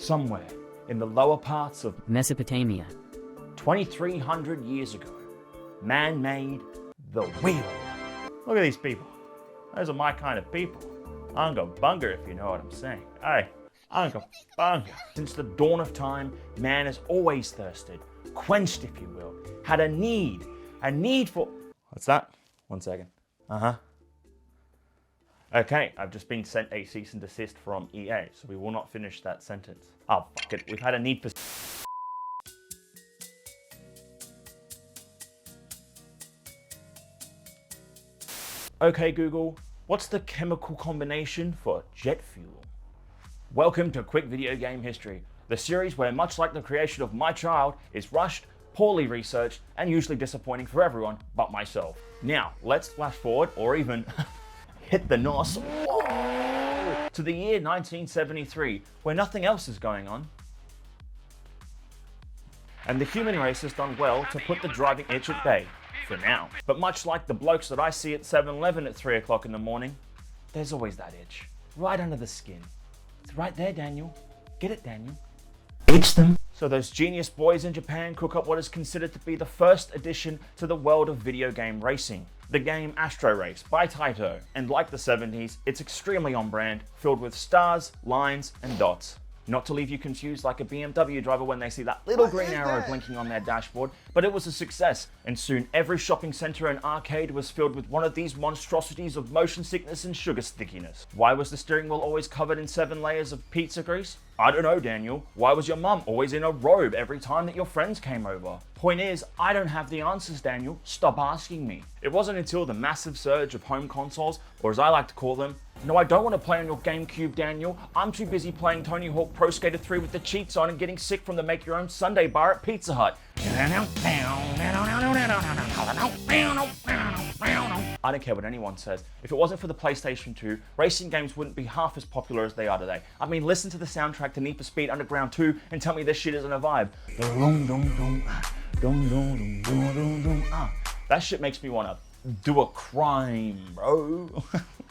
somewhere in the lower parts of Mesopotamia. 2,300 years ago, man made the wheel. Look at these people. Those are my kind of people. Unga bunga, if you know what I'm saying. Hey, unga bunga. Since the dawn of time, man has always thirsted, quenched, if you will, had a need for... What's that? 1 second. Okay, I've just been sent a cease and desist from EA, so we will not finish that sentence. Oh, fuck it. We've had a need for... Okay, Google, what's the chemical combination for jet fuel? Welcome to Quick Video Game History, the series where, much like the creation of my child, is rushed, poorly researched, and usually disappointing for everyone but myself. Now, let's flash forward, or even hit the NOS, to the year 1973, where nothing else is going on. And the human race has done well to put the driving itch at bay, for now. But much like the blokes that I see at 7-Eleven at 3 o'clock in the morning, there's always that itch, right under the skin. It's right there, Daniel. Get it, Daniel. Itch them. So those genius boys in Japan cook up what is considered to be the first addition to the world of video game racing, the game Astro Race by Taito. And like the 70s, it's extremely on brand, filled with stars, lines, and dots. Not to leave you confused like a BMW driver when they see that little green arrow blinking on their dashboard, but it was a success, and soon every shopping center and arcade was filled with one of these monstrosities of motion sickness and sugar stickiness. Why was the steering wheel always covered in 7 layers of pizza grease? I don't know, Daniel. Why was your mum always in a robe every time that your friends came over? Point is, I don't have the answers, Daniel. Stop asking me. It wasn't until the massive surge of home consoles, or as I like to call them, no, I don't want to play on your GameCube, Daniel. I'm too busy playing Tony Hawk Pro Skater 3 with the cheats on and getting sick from the make-your-own Sunday bar at Pizza Hut. I don't care what anyone says. If it wasn't for the PlayStation 2, racing games wouldn't be half as popular as they are today. I mean, listen to the soundtrack to Need for Speed Underground 2 and tell me this shit isn't a vibe. That shit makes me want to do a crime, bro.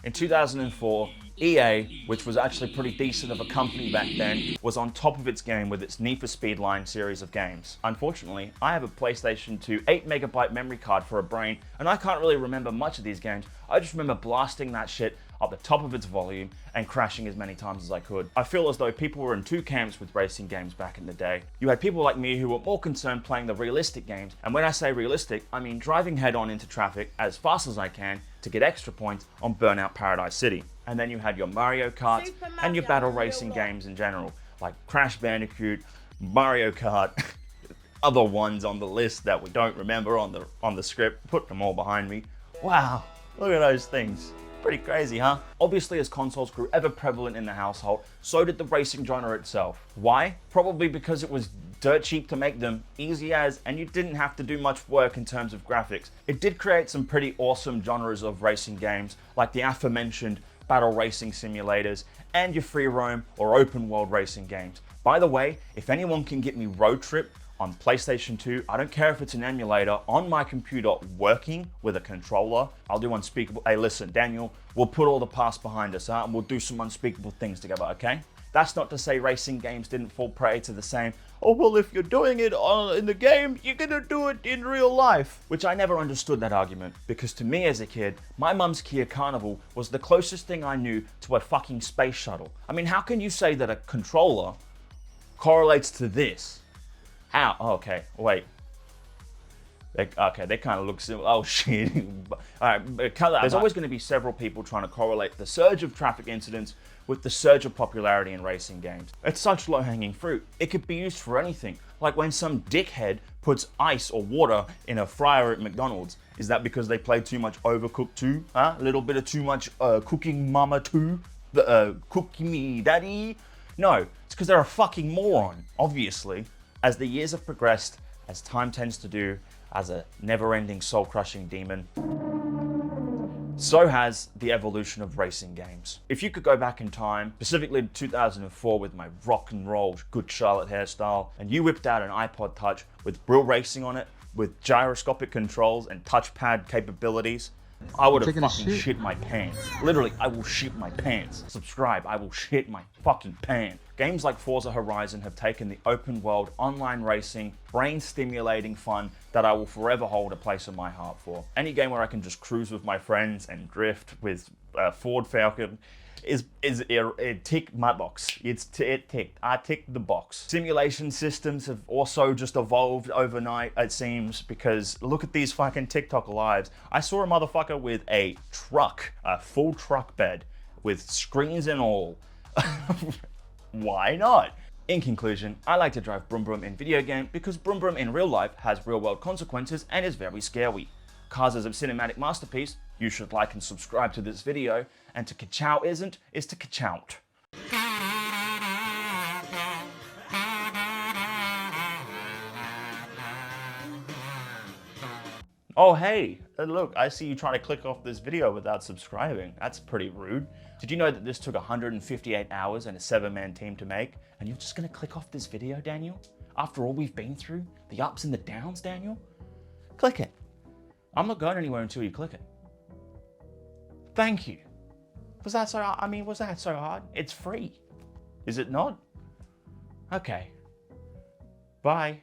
In 2004, EA, which was actually pretty decent of a company back then, was on top of its game with its Need for Speed line series of games. Unfortunately, I have a PlayStation 2 8MB memory card for a brain, and I can't really remember much of these games. I just remember blasting that shit up the top of its volume and crashing as many times as I could. I feel as though people were in two camps with racing games back in the day. You had people like me who were more concerned playing the realistic games, and when I say realistic, I mean driving head on into traffic as fast as I can to get extra points on Burnout Paradise City. And then you had your Mario Kart and your battle racing games in general, like Crash Bandicoot, Mario Kart, other ones on the list that we don't remember on the script. Put them all behind me. Wow, look at those things. Pretty crazy, huh? Obviously, as consoles grew ever prevalent in the household, so did the racing genre itself. Why? Probably because it was dirt cheap to make them, easy as, and you didn't have to do much work in terms of graphics. It did create some pretty awesome genres of racing games, like the aforementioned battle racing simulators and your free roam or open world racing games. By the way, if anyone can get me Road Trip on PlayStation 2, I don't care if it's an emulator, on my computer working with a controller, I'll do Unspeakable. Hey, listen, Daniel, we'll put all the past behind us, huh? And we'll do some unspeakable things together, okay? That's not to say racing games didn't fall prey to the same, oh, well, if you're doing it in the game, you're gonna do it in real life. Which I never understood that argument, because to me as a kid, my mum's Kia Carnival was the closest thing I knew to a fucking space shuttle. I mean, how can you say that a controller correlates to this? How? Oh, okay, wait. They kind of look similar. Oh shit. Alright, there's always going to be several people trying to correlate the surge of traffic incidents with the surge of popularity in racing games. It's such low-hanging fruit. It could be used for anything. Like when some dickhead puts ice or water in a fryer at McDonald's. Is that because they play too much Overcooked 2? Huh? A little bit of too much Cooking Mama 2? Cookie Me Daddy? No, it's because they're a fucking moron, obviously. As the years have progressed, as time tends to do, as a never-ending soul-crushing demon, so has the evolution of racing games. If you could go back in time, specifically to 2004 with my rock and roll Good Charlotte hairstyle, and you whipped out an iPod Touch with real racing on it, with gyroscopic controls and touchpad capabilities, I would have Taking a fucking shit. shit my pants. Literally, I will shit my pants. Subscribe, I will shit my fucking pants. Games like Forza Horizon have taken the open world, online racing, brain-stimulating fun that I will forever hold a place in my heart for. Any game where I can just cruise with my friends and drift with Ford Falcon is it tick my box. I ticked the box. Simulation systems have also just evolved overnight, it seems, because look at these fucking TikTok lives. I saw a motherfucker with a full truck bed with screens and all. Why not? In conclusion, I like to drive Broom Broom in video game because Broom Broom in real life has real world consequences and is very scary. Cars as a cinematic masterpiece, you should like and subscribe to this video, and to ka-chow isn't, is to ka-chout. Oh hey, look, I see you trying to click off this video without subscribing. That's pretty rude. Did you know that this took 158 hours and a 7-man team to make? And you're just gonna click off this video, Daniel? After all we've been through? The ups and the downs, Daniel? Click it. I'm not going anywhere until you click it. Thank you. Was that so hard? It's free. Is it not? Okay. Bye.